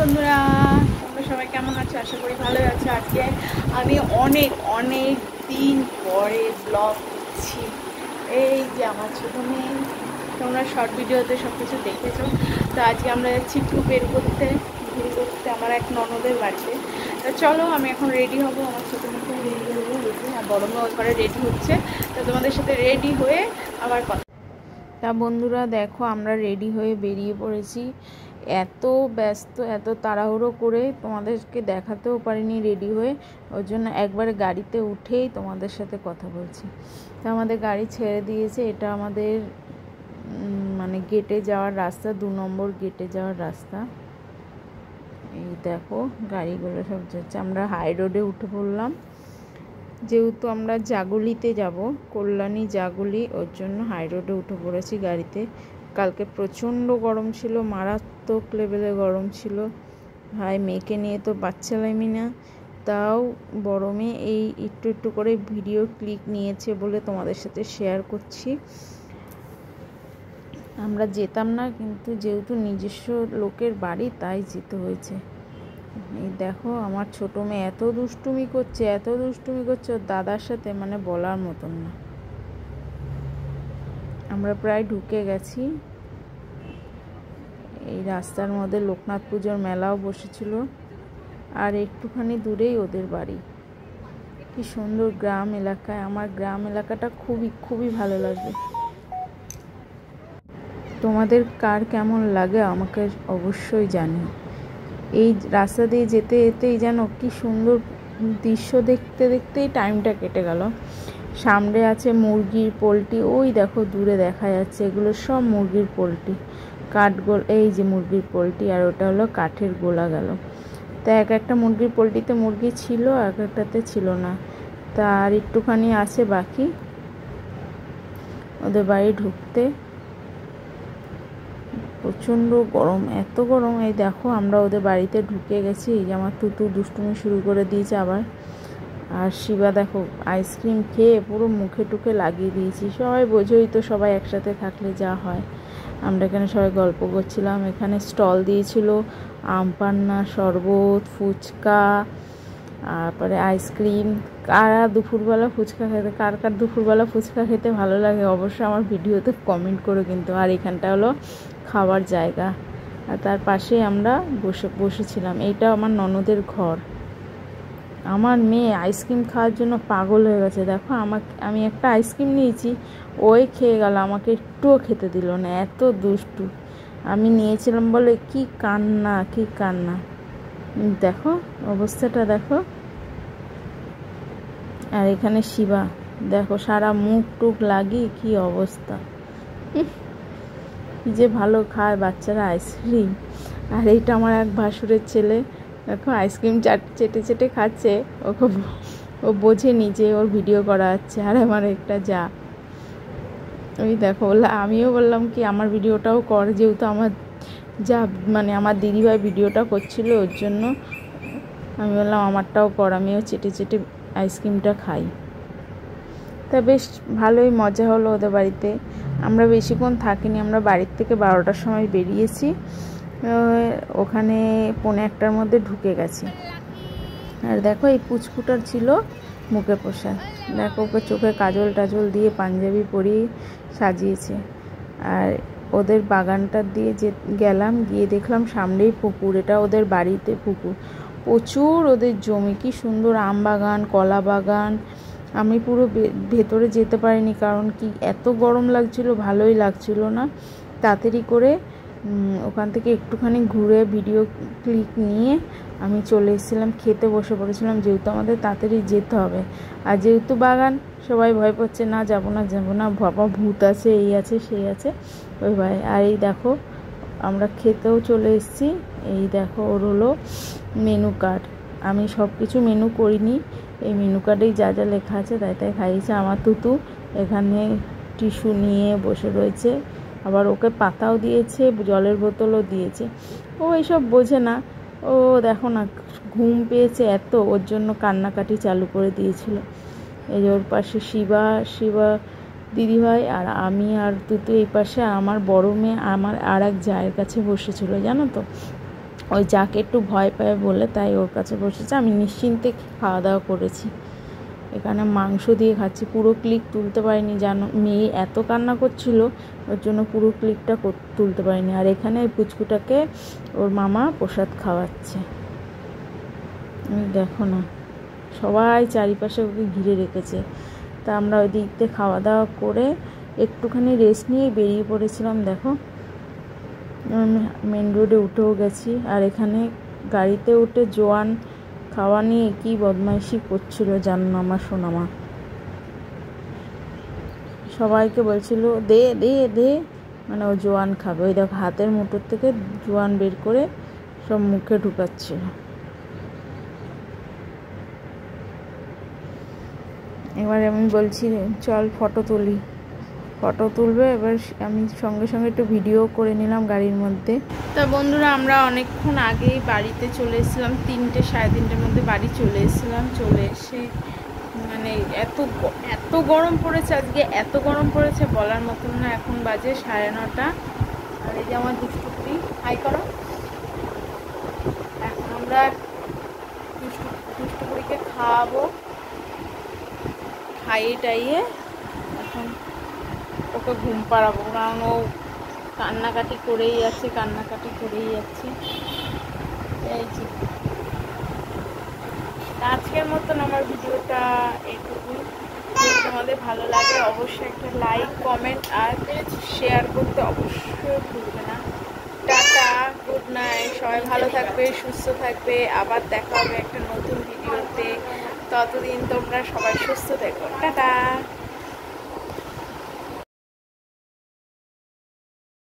বন্ধুরা, তোমরা সবাই কেমন আছো? আশা করি ভালোই আছো। আজকে আমি অনেক দিন পরে ব্লগ করছি। এই যে আমার ছোটো মেয়ে, তোমরা শর্ট ভিডিওতে সব কিছু দেখেছো। তো আজকে আমরা যাচ্ছি একটু বের করতে, ঘুরে করতে আমার এক ননদের বাড়িতে। তো চলো, আমি এখন রেডি হবো, আমার ছোটো মেয়েকে রেডি হবো, আর বড় মেয়ে ওই ঘরে রেডি হচ্ছে। তো তোমাদের সাথে রেডি হয়ে আবার কথা। তা বন্ধুরা দেখো, আমরা রেডি হয়ে বেরিয়ে পড়েছি। এত ব্যস্ত, এত তাড়াহুড়ো করে তোমাদেরকে দেখাতেও পারিনি রেডি হয়ে, ওর জন্য একবারে গাড়িতে উঠেই তোমাদের সাথে কথা বলছি। তো আমাদের গাড়ি ছেড়ে দিয়েছে, এটা আমাদের মানে গেটে যাওয়ার রাস্তা, 2 নম্বর গেটে যাওয়ার রাস্তা। এই দেখো গাড়িগুলো সব যাচ্ছে। আমরা হাই রোডে উঠে পড়লাম, যেহেতু আমরা জাগুলিতে যাব, কল্যাণী জাগুলি, ওর জন্য হাই রোডে উঠে পড়েছি গাড়িতে। কালকে প্রচণ্ড গরম ছিল, মারাত্মক লেভেলে গরম ছিল। ভাই মেয়েকে নিয়ে তো বাচ্চালামই না, তাও বড় মেয়ে এই একটু করে ভিডিও ক্লিক নিয়েছে বলে তোমাদের সাথে শেয়ার করছি। আমরা যেতাম না, কিন্তু যেহেতু নিজস্ব লোকের বাড়ি তাই যেতে হয়েছে। এই দেখো আমার ছোটো মেয়ে এত দুষ্টুমি করছে ওর দাদার সাথে, মানে বলার মতন না। আমরা প্রায় ঢুকে গেছি। এই রাস্তার মধ্যে লোকনাথ পুজোর মেলাও বসেছিল, আর একটুখানি দূরেই ওদের বাড়ি। কি সুন্দর গ্রাম এলাকায়, আমার গ্রাম এলাকাটা খুবই ভালো লাগে। তোমাদের কার কেমন লাগে আমাকে অবশ্যই জানি। এই রাস্তা দিয়ে যেতে যেতেই যেন কি সুন্দর দৃশ্য দেখতেই টাইমটা কেটে গেল। সামনে আছে মুরগির পোলট্রি, ওই দেখো দূরে দেখা যাচ্ছে, এগুলো সব মুরগির পোলট্রি। এই যে মুরগির পোলট্রি, আর ওটা হলো কাঠের গোলা গেল। তা একটা মুরগির পোলট্রিতে মুরগি ছিল, একটাতে ছিল না। তা আর একটুখানি আছে বাকি ওদের বাড়ি ঢুকতে। প্রচণ্ড গরম, এত গরম। এই দেখো আমরা ওদের বাড়িতে ঢুকে গেছি। এই যে আমার তুতু দুষ্টুমি শুরু করে দিয়েছে আবার। আর শিবা দেখো আইসক্রিম খেয়ে পুরো মুখে টুখে লাগিয়ে দিয়েছি। সবাই বোঝোই তো, সবাই একসাথে থাকলে যা হয়। আমরা এখানে সবাই গল্প করছিলাম। এখানে স্টল দিয়েছিল আম পান্না, শরবত, ফুচকা, তারপরে আইসক্রিম। কার দুপুরবেলা ফুচকা খেতে ভালো লাগে অবশ্যই আমার ভিডিওতে কমেন্ট করো কিন্তু। আর এখানটা হলো খাওয়ার জায়গা, আর তার পাশে আমরা বসেছিলাম। এইটা আমার ননদের ঘর। আমার মেয়ে আইসক্রিম খাওয়ার জন্য পাগল হয়ে গেছে। দেখো আমি একটা আইসক্রিম নিয়েছি, ওই খেয়ে গেল, আমাকে একটুও খেতে দিল না, এত দুষ্টু। আমি নিয়েছিলাম বলে কি কান্না। দেখো অবস্থাটা দেখো। আর এখানে শিবা দেখো সারা মুখ টুক লাগিয়ে কি অবস্থা। কি যে ভালো খায় বাচ্চারা আইসক্রিম। আর এইটা আমার এক ভাসুরের ছেলে, দেখো আইসক্রিম চেটে খাচ্ছে। ও বোঝেনি যে ওর ভিডিও করা হচ্ছে। আর আমার একটা যা, ওই দেখো আমিও বললাম কি আমার ভিডিওটাও কর, যেহেতু আমার যা মানে আমার দিদিভাই ভিডিওটা করছিল, ওর জন্য আমি বললাম আমারটাও কর, আমিও চেটে আইসক্রিমটা খাই। তা বেশ ভালোই মজা হলো ওদের বাড়িতে। আমরা বেশিক্ষণ থাকিনি, আমরা বাড়ির থেকে 12টার সময় বেরিয়েছি, ওখানে 1:45টার মধ্যে ঢুকে গেছি। আর দেখো এই পুচকুটার ছিল মুখে পোশাক, দেখো ওকে চোখে কাজল টাজল দিয়ে পাঞ্জাবি পরিয়ে সাজিয়েছে। আর ওদের বাগানটার দিয়ে গেলাম, গিয়ে দেখলাম সামনেই পুকুর, এটা ওদের বাড়িতে পুকুর। প্রচুর ওদের জমি, কি সুন্দর আম বাগান, কলা বাগান। আমি পুরো ভেতরে যেতে পারিনি, কারণ কি এত গরম লাগছিল, ভালোই লাগছিল না। তাড়াতাড়ি করে ওখান থেকে একটুখানি ঘুরে ভিডিও ক্লিক নিয়ে আমি চলে এসেছিলাম, খেতে বসে পড়েছিলাম, যেহেতু আমাদের তাড়াতাড়ি যেতে হবে। আর যেহেতু বাগান, সবাই ভয় পাচ্ছে, না যাবো না, বাবা ভূত আছে, এই আছে সেই আছে, ওই ভয়। আর এই দেখো আমরা খেতেও চলে এসেছি। এই দেখো ওর হলো মেনু কার্ড, আমি সব কিছু মেনু করিনি, এই মেনু কার্ডেই যা যা লেখা আছে তাই খাইয়েছে। আমার তুতু এখানে টিস্যু নিয়ে বসে রয়েছে, আবার ওকে পাতাও দিয়েছে, জলের বোতলও দিয়েছে। ও এইসব বোঝে না, ও দেখো না ঘুম পেয়েছে এত, ওর জন্য কান্নাকাটি চালু করে দিয়েছিল। এই যে ওর পাশে শিবা দিদিভাই, আর আমি আর তুতু এই পাশে। আমার বড় মেয়ে আমার আর এক জায়ের কাছে বসেছিল, জানো তো। ওই যাকে একটু ভয় পায় বলে তাই ওর কাছে বসেছে। আমি নিশ্চিন্তে খাওয়া দাওয়া করেছি। এখানে মাংস দিয়ে খাচ্ছি, পুরো ক্লিক তুলতে পারিনি, জানো মেয়ে এত কান্না করছিল, ওর জন্য পুরো ক্লিকটা তুলতে পারিনি। আর এখানে পুচকুটাকে ওর মামা প্রসাদ খাওয়াচ্ছে, দেখো না, সবাই চারিপাশে ওকে ঘিরে রেখেছে। তা আমরা ওই দিক দিয়ে খাওয়া দাওয়া করে একটুখানি রেস্ট নিয়ে বেরিয়ে পড়েছিলাম। দেখো মেন রোডে উঠেও গেছি। আর এখানে গাড়িতে উঠে জোয়ান খাওয়া নিয়ে কী বদমাইশি করছিল জানো না আমার সোনামা, সবাইকে বলছিল দে দে দে, মানে ও জোয়ান খাবে। ওই দেখো হাতের মুঠোর থেকে জোয়ান বের করে সব মুখে ঢুকাচ্ছিল। এবার আমি বলছি চল ফটো তুলি, ফটো তুলবে। এবার আমি সঙ্গে সঙ্গে একটু ভিডিও করে নিলাম গাড়ির মধ্যে। তা বন্ধুরা আমরা অনেকক্ষণ আগেই বাড়িতে চলে এসেছিলাম, 3টে সাড়ে 3টের মধ্যে বাড়ি চলে এসেছিলাম। চলে এসে মানে এত গরম পড়েছে আজকে, এত গরম পড়েছে বলার মতন না। এখন বাজে 9:30। আর এই যে আমার দুষ্টুপুরি, হাই করো। এখন আমরা দুষ্টুপুরিকে খাওয়াবো, খাইয়ে টাইয়ে এখন ওকে ঘুম পাড়াবো, কারণ ও কান্নাকাটি করেই যাচ্ছে। এই যে আজকের মতন আমার ভিডিওটা এইটুকুই। যদি তোমাদের ভালো লাগে অবশ্যই একটা লাইক, কমেন্ট আর শেয়ার করতে অবশ্যই ভুলবে না। টাটা, গুড নাইট, সবাই ভালো থাকবে, সুস্থ থাকবে। আবার দেখা হবে একটা নতুন ভিডিওতে। ততদিন তোমরা সবাই সুস্থ থেকো, টাটা।